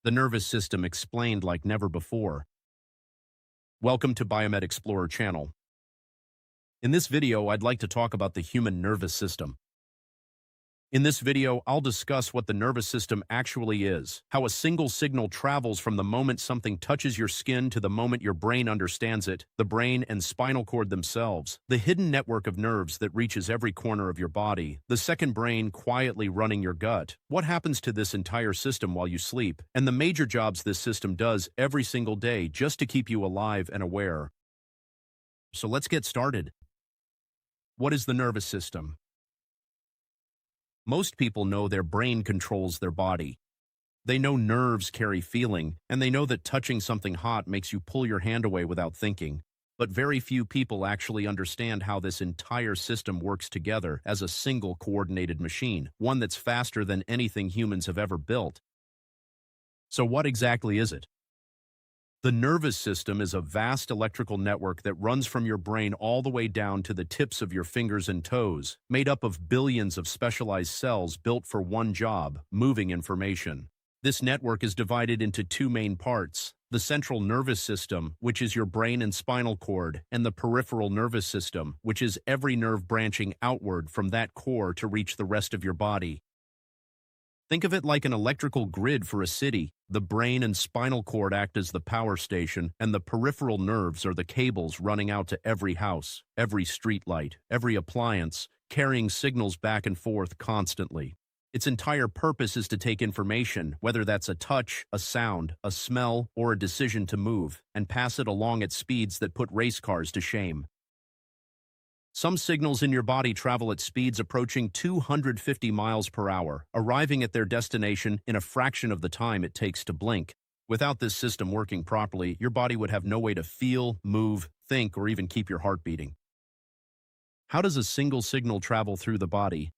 The nervous system explained like never before. Welcome to Biomed Explorer channel. In this video, I'd like to talk about the human nervous system. In this video, I'll discuss what the nervous system actually is, how a single signal travels from the moment something touches your skin to the moment your brain understands it, the brain and spinal cord themselves, the hidden network of nerves that reaches every corner of your body, the second brain quietly running your gut, what happens to this entire system while you sleep, and the major jobs this system does every single day just to keep you alive and aware. So let's get started. What is the nervous system? Most people know their brain controls their body. They know nerves carry feeling, and they know that touching something hot makes you pull your hand away without thinking. But very few people actually understand how this entire system works together as a single coordinated machine, one that's faster than anything humans have ever built. So what exactly is it? The nervous system is a vast electrical network that runs from your brain all the way down to the tips of your fingers and toes, made up of billions of specialized cells built for one job, moving information. This network is divided into two main parts: the central nervous system, which is your brain and spinal cord, and the peripheral nervous system, which is every nerve branching outward from that core to reach the rest of your body. Think of it like an electrical grid for a city. The brain and spinal cord act as the power station, and the peripheral nerves are the cables running out to every house, every street light, every appliance, carrying signals back and forth constantly. Its entire purpose is to take information, whether that's a touch, a sound, a smell, or a decision to move, and pass it along at speeds that put race cars to shame. Some signals in your body travel at speeds approaching 250 miles per hour, arriving at their destination in a fraction of the time it takes to blink. Without this system working properly, your body would have no way to feel, move, think, or even keep your heart beating. How does a single signal travel through the body?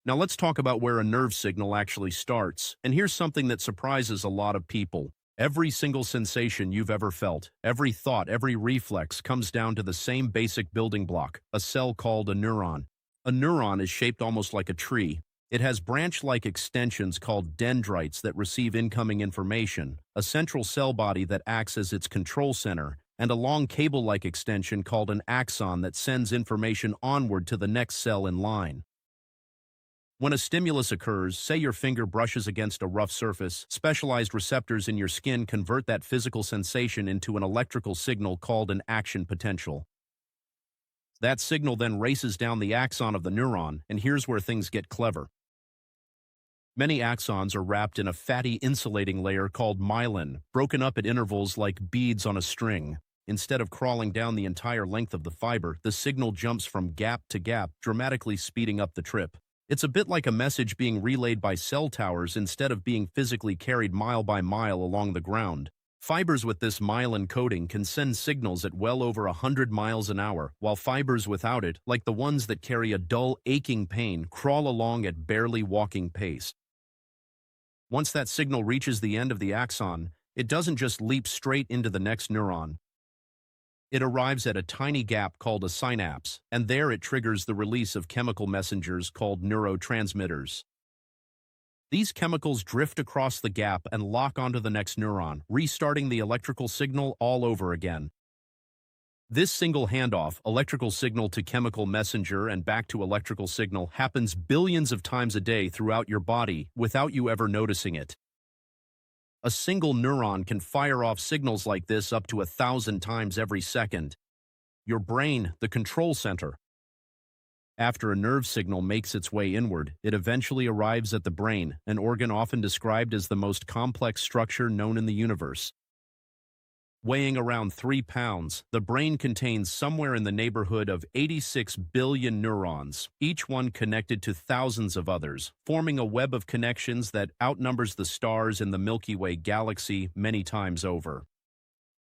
Now let's talk about where a nerve signal actually starts, and here's something that surprises a lot of people. Every single sensation you've ever felt, every thought, every reflex comes down to the same basic building block, a cell called a neuron. A neuron is shaped almost like a tree. It has branch-like extensions called dendrites that receive incoming information, a central cell body that acts as its control center, and a long cable-like extension called an axon that sends information onward to the next cell in line. When a stimulus occurs, say your finger brushes against a rough surface, specialized receptors in your skin convert that physical sensation into an electrical signal called an action potential. That signal then races down the axon of the neuron, and here's where things get clever. Many axons are wrapped in a fatty insulating layer called myelin, broken up at intervals like beads on a string. Instead of crawling down the entire length of the fiber, the signal jumps from gap to gap, dramatically speeding up the trip. It's a bit like a message being relayed by cell towers instead of being physically carried mile by mile along the ground. Fibers with this myelin coating can send signals at well over 100 miles an hour, while fibers without it, like the ones that carry a dull, aching pain, crawl along at barely walking pace. Once that signal reaches the end of the axon, it doesn't just leap straight into the next neuron. It arrives at a tiny gap called a synapse, and there it triggers the release of chemical messengers called neurotransmitters. These chemicals drift across the gap and lock onto the next neuron, restarting the electrical signal all over again. This single handoff, electrical signal to chemical messenger and back to electrical signal, happens billions of times a day throughout your body without you ever noticing it. A single neuron can fire off signals like this up to 1,000 times every second. Your brain, the control center. After a nerve signal makes its way inward, it eventually arrives at the brain, an organ often described as the most complex structure known in the universe. Weighing around 3 pounds, the brain contains somewhere in the neighborhood of 86 billion neurons, each one connected to thousands of others, forming a web of connections that outnumbers the stars in the Milky Way galaxy many times over.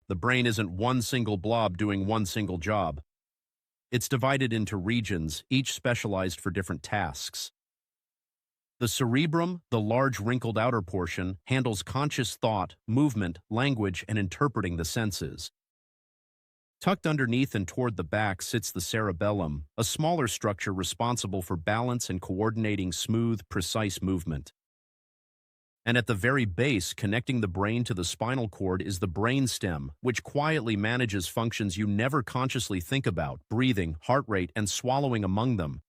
The brain isn't one single blob doing one single job. It's divided into regions, each specialized for different tasks. The cerebrum, the large wrinkled outer portion, handles conscious thought, movement, language, and interpreting the senses. Tucked underneath and toward the back sits the cerebellum, a smaller structure responsible for balance and coordinating smooth, precise movement. And at the very base, connecting the brain to the spinal cord is the brainstem, which quietly manages functions you never consciously think about, breathing, heart rate, and swallowing among them.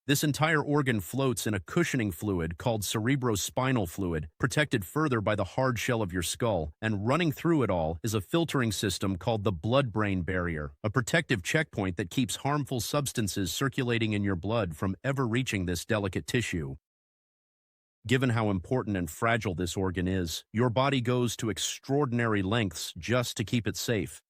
This entire organ floats in a cushioning fluid called cerebrospinal fluid, protected further by the hard shell of your skull, and running through it all is a filtering system called the blood-brain barrier, a protective checkpoint that keeps harmful substances circulating in your blood from ever reaching this delicate tissue. Given how important and fragile this organ is, your body goes to extraordinary lengths just to keep it safe.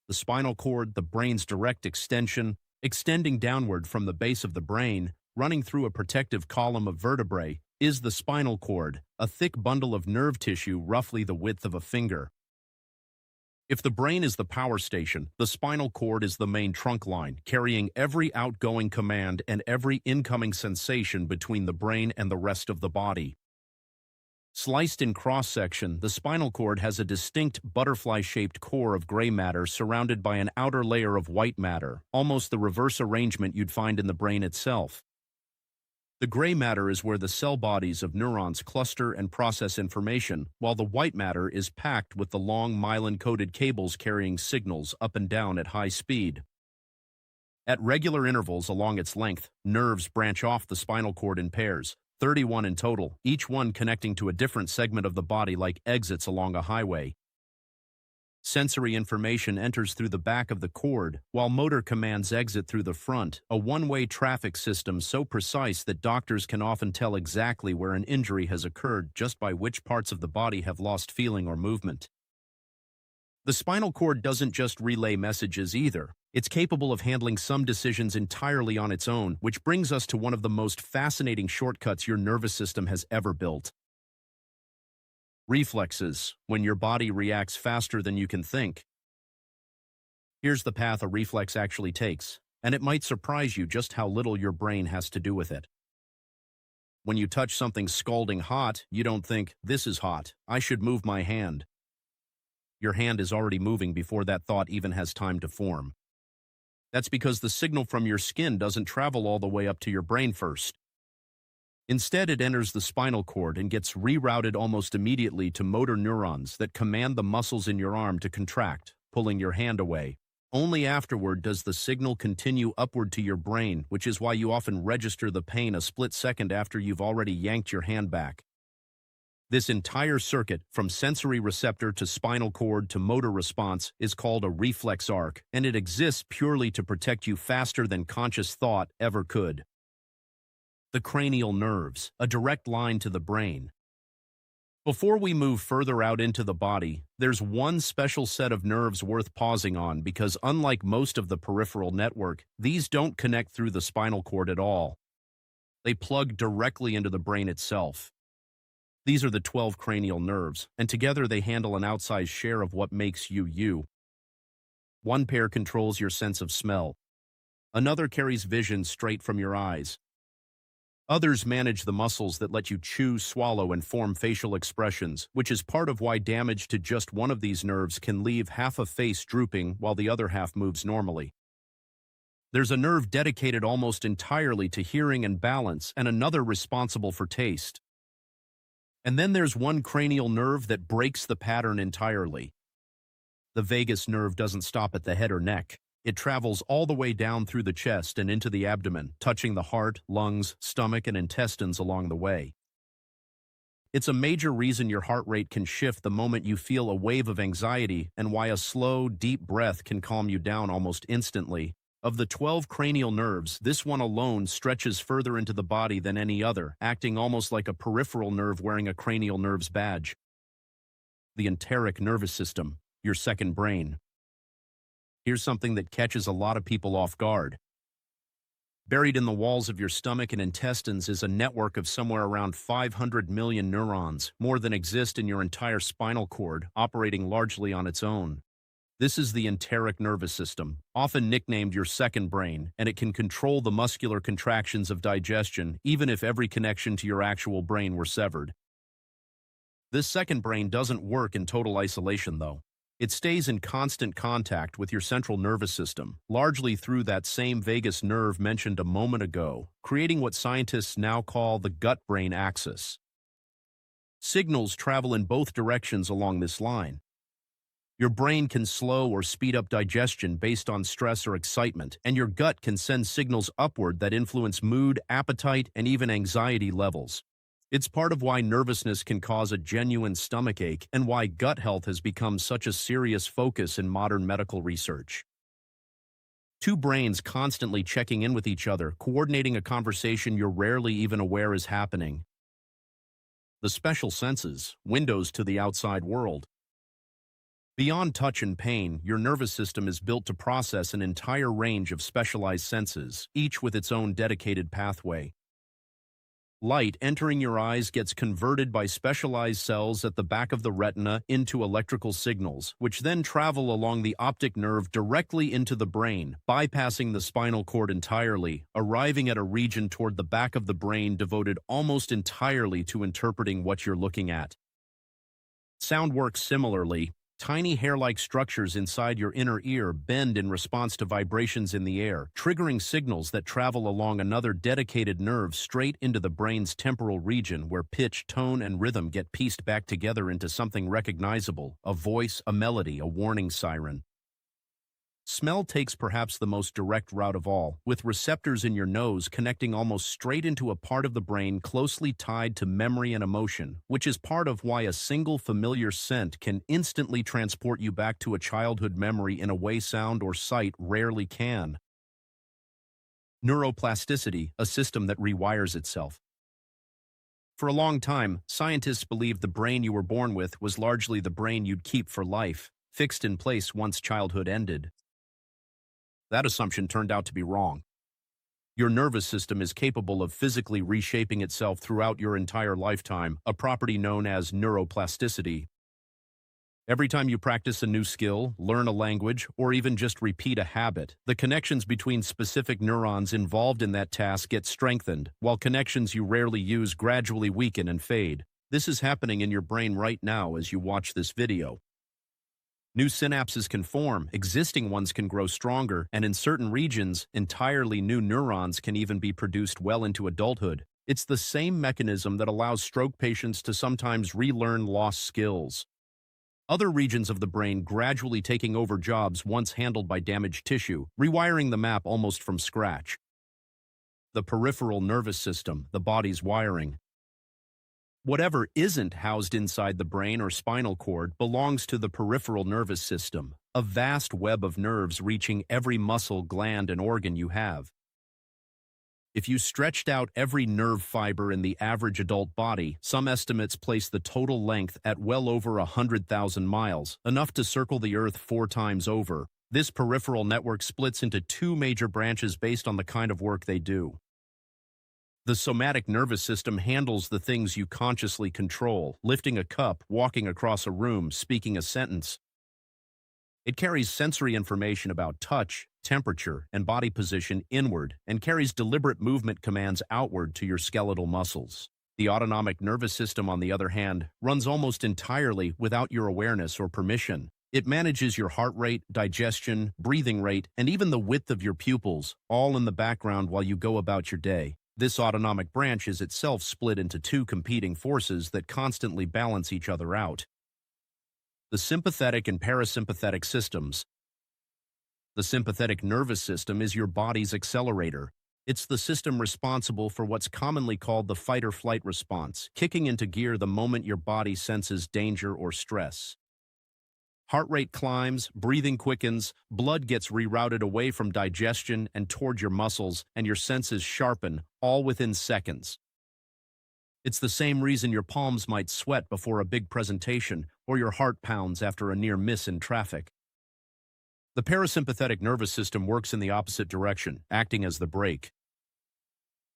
The spinal cord, the brain's direct extension, extending downward from the base of the brain, running through a protective column of vertebrae, is the spinal cord, a thick bundle of nerve tissue roughly the width of a finger. If the brain is the power station, the spinal cord is the main trunk line, carrying every outgoing command and every incoming sensation between the brain and the rest of the body. Sliced in cross-section, the spinal cord has a distinct butterfly-shaped core of gray matter surrounded by an outer layer of white matter, almost the reverse arrangement you'd find in the brain itself. The gray matter is where the cell bodies of neurons cluster and process information, while the white matter is packed with the long myelin-coated cables carrying signals up and down at high speed. At regular intervals along its length, nerves branch off the spinal cord in pairs, 31 in total, each one connecting to a different segment of the body like exits along a highway. Sensory information enters through the back of the cord, while motor commands exit through the front, a one-way traffic system so precise that doctors can often tell exactly where an injury has occurred just by which parts of the body have lost feeling or movement. The spinal cord doesn't just relay messages either. It's capable of handling some decisions entirely on its own, which brings us to one of the most fascinating shortcuts your nervous system has ever built. Reflexes, when your body reacts faster than you can think. Here's the path a reflex actually takes, and it might surprise you just how little your brain has to do with it. When you touch something scalding hot, you don't think, "This is hot, I should move my hand." Your hand is already moving before that thought even has time to form. That's because the signal from your skin doesn't travel all the way up to your brain first. Instead, it enters the spinal cord and gets rerouted almost immediately to motor neurons that command the muscles in your arm to contract, pulling your hand away. Only afterward does the signal continue upward to your brain, which is why you often register the pain a split second after you've already yanked your hand back. This entire circuit, from sensory receptor to spinal cord to motor response, is called a reflex arc, and it exists purely to protect you faster than conscious thought ever could. The cranial nerves, a direct line to the brain. Before we move further out into the body, there's one special set of nerves worth pausing on because unlike most of the peripheral network, these don't connect through the spinal cord at all. They plug directly into the brain itself. These are the 12 cranial nerves, and together they handle an outsized share of what makes you you. One pair controls your sense of smell. Another carries vision straight from your eyes. Others manage the muscles that let you chew, swallow, and form facial expressions, which is part of why damage to just one of these nerves can leave half a face drooping while the other half moves normally. There's a nerve dedicated almost entirely to hearing and balance, and another responsible for taste. And then there's one cranial nerve that breaks the pattern entirely. The vagus nerve doesn't stop at the head or neck. It travels all the way down through the chest and into the abdomen, touching the heart, lungs, stomach, and intestines along the way. It's a major reason your heart rate can shift the moment you feel a wave of anxiety and why a slow, deep breath can calm you down almost instantly. Of the 12 cranial nerves, this one alone stretches further into the body than any other, acting almost like a peripheral nerve wearing a cranial nerve's badge. The enteric nervous system, your second brain. Here's something that catches a lot of people off guard. Buried in the walls of your stomach and intestines is a network of somewhere around 500 million neurons, more than exist in your entire spinal cord, operating largely on its own. This is the enteric nervous system, often nicknamed your second brain, and it can control the muscular contractions of digestion, even if every connection to your actual brain were severed. This second brain doesn't work in total isolation, though. It stays in constant contact with your central nervous system, largely through that same vagus nerve mentioned a moment ago, creating what scientists now call the gut-brain axis. Signals travel in both directions along this line. Your brain can slow or speed up digestion based on stress or excitement, and your gut can send signals upward that influence mood, appetite, and even anxiety levels. It's part of why nervousness can cause a genuine stomachache and why gut health has become such a serious focus in modern medical research. Two brains constantly checking in with each other, coordinating a conversation you're rarely even aware is happening. The special senses, windows to the outside world. Beyond touch and pain, your nervous system is built to process an entire range of specialized senses, each with its own dedicated pathway. Light entering your eyes gets converted by specialized cells at the back of the retina into electrical signals, which then travel along the optic nerve directly into the brain, bypassing the spinal cord entirely, arriving at a region toward the back of the brain devoted almost entirely to interpreting what you're looking at. Sound works similarly. Tiny hair-like structures inside your inner ear bend in response to vibrations in the air, triggering signals that travel along another dedicated nerve straight into the brain's temporal region where pitch, tone, and rhythm get pieced back together into something recognizable, a voice, a melody, a warning siren. Smell takes perhaps the most direct route of all, with receptors in your nose connecting almost straight into a part of the brain closely tied to memory and emotion, which is part of why a single familiar scent can instantly transport you back to a childhood memory in a way sound or sight rarely can. Neuroplasticity, a system that rewires itself. For a long time, scientists believed the brain you were born with was largely the brain you'd keep for life, fixed in place once childhood ended. That assumption turned out to be wrong. Your nervous system is capable of physically reshaping itself throughout your entire lifetime, a property known as neuroplasticity. Every time you practice a new skill, learn a language, or even just repeat a habit, the connections between specific neurons involved in that task get strengthened, while connections you rarely use gradually weaken and fade. This is happening in your brain right now as you watch this video. New synapses can form, existing ones can grow stronger, and in certain regions, entirely new neurons can even be produced well into adulthood. It's the same mechanism that allows stroke patients to sometimes relearn lost skills. Other regions of the brain gradually taking over jobs once handled by damaged tissue, rewiring the map almost from scratch. The peripheral nervous system, the body's wiring. Whatever isn't housed inside the brain or spinal cord belongs to the peripheral nervous system, a vast web of nerves reaching every muscle, gland, and organ you have. If you stretched out every nerve fiber in the average adult body, some estimates place the total length at well over 100,000 miles, enough to circle the Earth 4 times over. This peripheral network splits into 2 major branches based on the kind of work they do. The somatic nervous system handles the things you consciously control, lifting a cup, walking across a room, speaking a sentence. It carries sensory information about touch, temperature, and body position inward, and carries deliberate movement commands outward to your skeletal muscles. The autonomic nervous system, on the other hand, runs almost entirely without your awareness or permission. It manages your heart rate, digestion, breathing rate, and even the width of your pupils, all in the background while you go about your day. This autonomic branch is itself split into 2 competing forces that constantly balance each other out. The sympathetic and parasympathetic systems. The sympathetic nervous system is your body's accelerator. It's the system responsible for what's commonly called the fight-or-flight response, kicking into gear the moment your body senses danger or stress. Heart rate climbs, breathing quickens, blood gets rerouted away from digestion and toward your muscles, and your senses sharpen, all within seconds. It's the same reason your palms might sweat before a big presentation, or your heart pounds after a near miss in traffic. The parasympathetic nervous system works in the opposite direction, acting as the brake.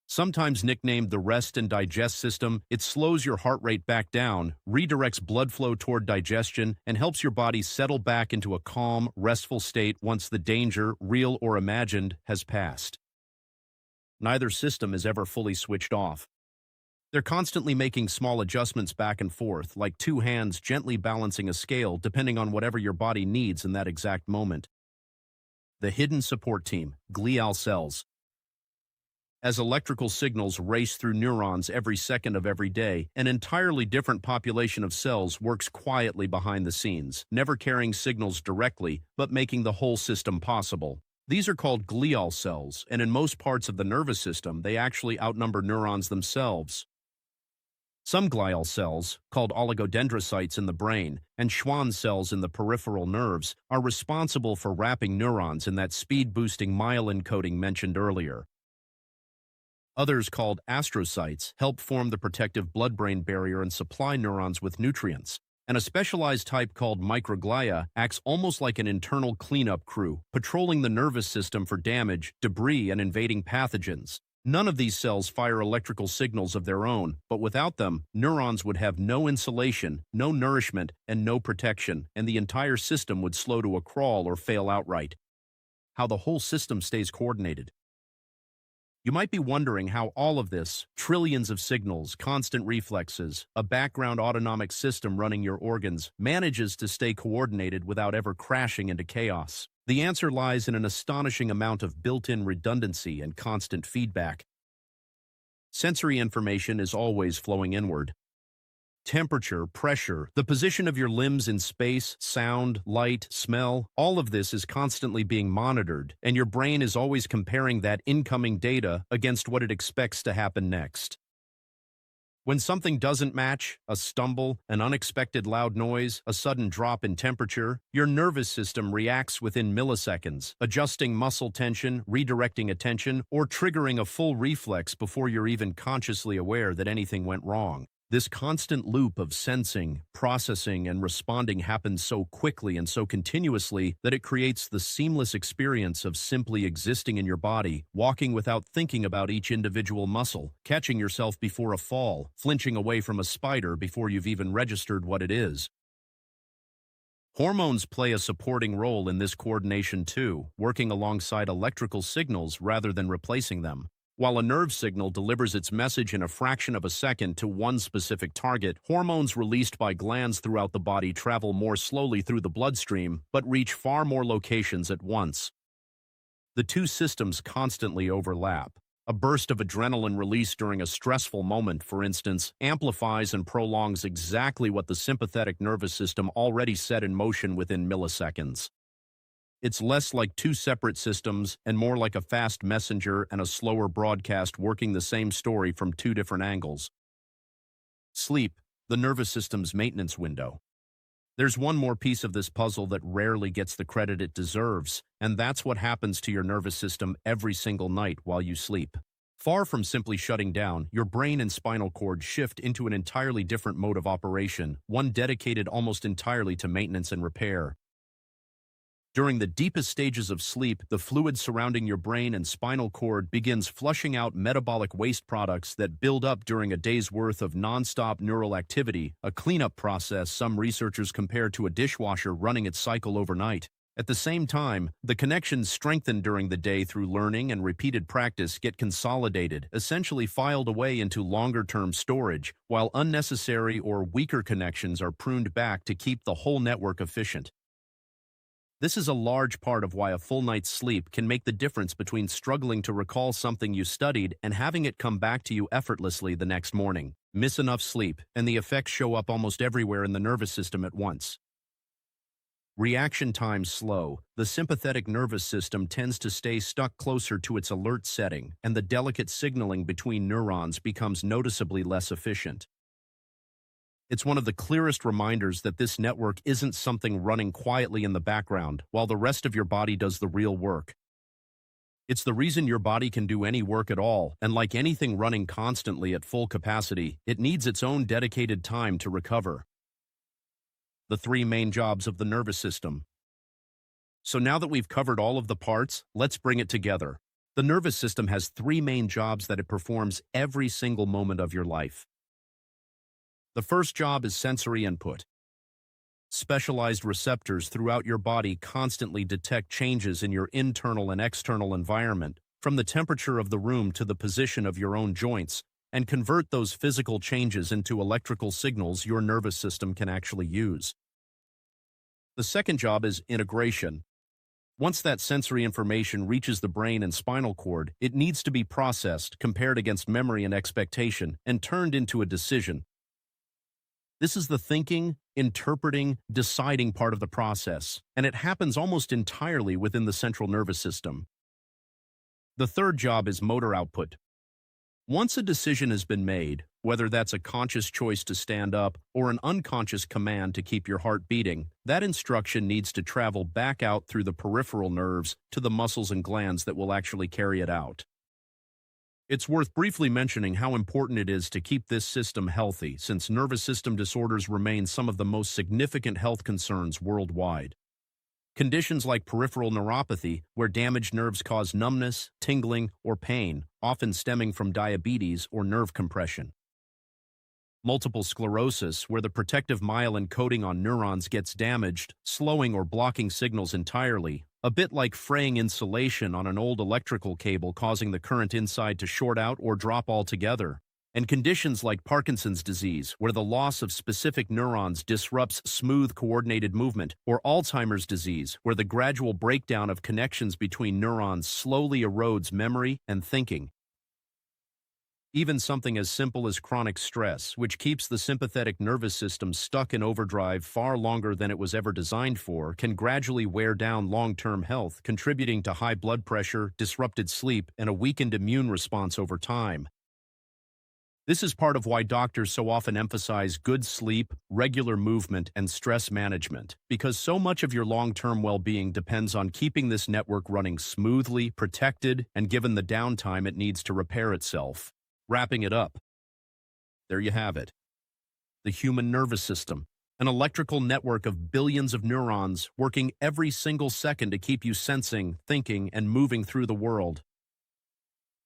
Sometimes nicknamed the rest and digest system, it slows your heart rate back down, redirects blood flow toward digestion, and helps your body settle back into a calm, restful state once the danger, real or imagined, has passed. Neither system is ever fully switched off. They're constantly making small adjustments back and forth, like 2 hands gently balancing a scale depending on whatever your body needs in that exact moment. The hidden support team, glial cells. As electrical signals race through neurons every second of every day, an entirely different population of cells works quietly behind the scenes, never carrying signals directly, but making the whole system possible. These are called glial cells, and in most parts of the nervous system, they actually outnumber neurons themselves. Some glial cells, called oligodendrocytes in the brain, and Schwann cells in the peripheral nerves, are responsible for wrapping neurons in that speed-boosting myelin coating mentioned earlier. Others, called astrocytes, help form the protective blood-brain barrier and supply neurons with nutrients. And a specialized type called microglia acts almost like an internal cleanup crew, patrolling the nervous system for damage, debris, and invading pathogens. None of these cells fire electrical signals of their own, but without them, neurons would have no insulation, no nourishment, and no protection, and the entire system would slow to a crawl or fail outright. How the whole system stays coordinated. You might be wondering how all of this, trillions of signals, constant reflexes, a background autonomic system running your organs, manages to stay coordinated without ever crashing into chaos. The answer lies in an astonishing amount of built-in redundancy and constant feedback. Sensory information is always flowing inward. Temperature, pressure, the position of your limbs in space, sound, light, smell, all of this is constantly being monitored, and your brain is always comparing that incoming data against what it expects to happen next. When something doesn't match, a stumble, an unexpected loud noise, a sudden drop in temperature, your nervous system reacts within milliseconds, adjusting muscle tension, redirecting attention, or triggering a full reflex before you're even consciously aware that anything went wrong. This constant loop of sensing, processing, and responding happens so quickly and so continuously that it creates the seamless experience of simply existing in your body, walking without thinking about each individual muscle, catching yourself before a fall, flinching away from a spider before you've even registered what it is. Hormones play a supporting role in this coordination too, working alongside electrical signals rather than replacing them. While a nerve signal delivers its message in a fraction of a second to one specific target, hormones released by glands throughout the body travel more slowly through the bloodstream, but reach far more locations at once. The two systems constantly overlap. A burst of adrenaline released during a stressful moment, for instance, amplifies and prolongs exactly what the sympathetic nervous system already set in motion within milliseconds. It's less like two separate systems and more like a fast messenger and a slower broadcast working the same story from two different angles. Sleep, the nervous system's maintenance window. There's one more piece of this puzzle that rarely gets the credit it deserves, and that's what happens to your nervous system every single night while you sleep. Far from simply shutting down, your brain and spinal cord shift into an entirely different mode of operation, one dedicated almost entirely to maintenance and repair. During the deepest stages of sleep, the fluid surrounding your brain and spinal cord begins flushing out metabolic waste products that build up during a day's worth of nonstop neural activity, a cleanup process some researchers compare to a dishwasher running its cycle overnight. At the same time, the connections strengthened during the day through learning and repeated practice get consolidated, essentially filed away into longer-term storage, while unnecessary or weaker connections are pruned back to keep the whole network efficient. This is a large part of why a full night's sleep can make the difference between struggling to recall something you studied and having it come back to you effortlessly the next morning. Miss enough sleep, and the effects show up almost everywhere in the nervous system at once. Reaction time slow. The sympathetic nervous system tends to stay stuck closer to its alert setting, and the delicate signaling between neurons becomes noticeably less efficient. It's one of the clearest reminders that this network isn't something running quietly in the background while the rest of your body does the real work. It's the reason your body can do any work at all, and like anything running constantly at full capacity, it needs its own dedicated time to recover. The three main jobs of the nervous system. So now that we've covered all of the parts, let's bring it together. The nervous system has three main jobs that it performs every single moment of your life. The first job is sensory input. Specialized receptors throughout your body constantly detect changes in your internal and external environment, from the temperature of the room to the position of your own joints, and convert those physical changes into electrical signals your nervous system can actually use. The second job is integration. Once that sensory information reaches the brain and spinal cord, it needs to be processed, compared against memory and expectation, and turned into a decision. This is the thinking, interpreting, deciding part of the process, and it happens almost entirely within the central nervous system. The third job is motor output. Once a decision has been made, whether that's a conscious choice to stand up or an unconscious command to keep your heart beating, that instruction needs to travel back out through the peripheral nerves to the muscles and glands that will actually carry it out. It's worth briefly mentioning how important it is to keep this system healthy, since nervous system disorders remain some of the most significant health concerns worldwide. Conditions like peripheral neuropathy, where damaged nerves cause numbness, tingling, or pain, often stemming from diabetes or nerve compression. Multiple sclerosis, where the protective myelin coating on neurons gets damaged, slowing or blocking signals entirely, a bit like fraying insulation on an old electrical cable causing the current inside to short out or drop altogether. And conditions like Parkinson's disease, where the loss of specific neurons disrupts smooth, coordinated movement, or Alzheimer's disease, where the gradual breakdown of connections between neurons slowly erodes memory and thinking. Even something as simple as chronic stress, which keeps the sympathetic nervous system stuck in overdrive far longer than it was ever designed for, can gradually wear down long-term health, contributing to high blood pressure, disrupted sleep, and a weakened immune response over time. This is part of why doctors so often emphasize good sleep, regular movement, and stress management, because so much of your long-term well-being depends on keeping this network running smoothly, protected, and given the downtime it needs to repair itself. Wrapping it up, there you have it. The human nervous system, an electrical network of billions of neurons working every single second to keep you sensing, thinking, and moving through the world.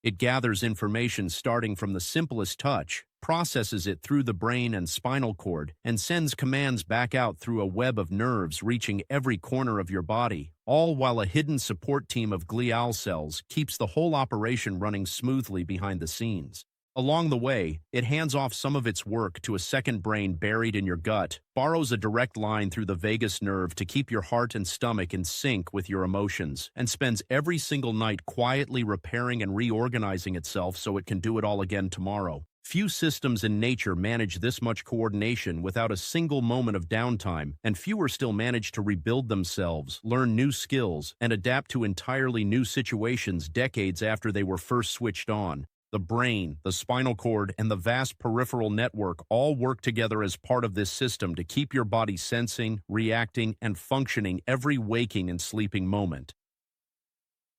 It gathers information starting from the simplest touch, processes it through the brain and spinal cord, and sends commands back out through a web of nerves reaching every corner of your body, all while a hidden support team of glial cells keeps the whole operation running smoothly behind the scenes. Along the way, it hands off some of its work to a second brain buried in your gut, borrows a direct line through the vagus nerve to keep your heart and stomach in sync with your emotions, and spends every single night quietly repairing and reorganizing itself so it can do it all again tomorrow. Few systems in nature manage this much coordination without a single moment of downtime, and fewer still manage to rebuild themselves, learn new skills, and adapt to entirely new situations decades after they were first switched on. The brain, the spinal cord, and the vast peripheral network all work together as part of this system to keep your body sensing, reacting, and functioning every waking and sleeping moment.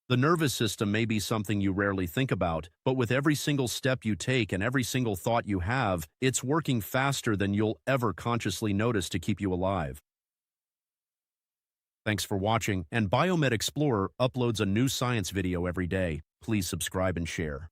The nervous system may be something you rarely think about, but with every single step you take and every single thought you have, it's working faster than you'll ever consciously notice to keep you alive. Thanks for watching, and Biomed Explorer uploads a new science video every day. Please subscribe and share.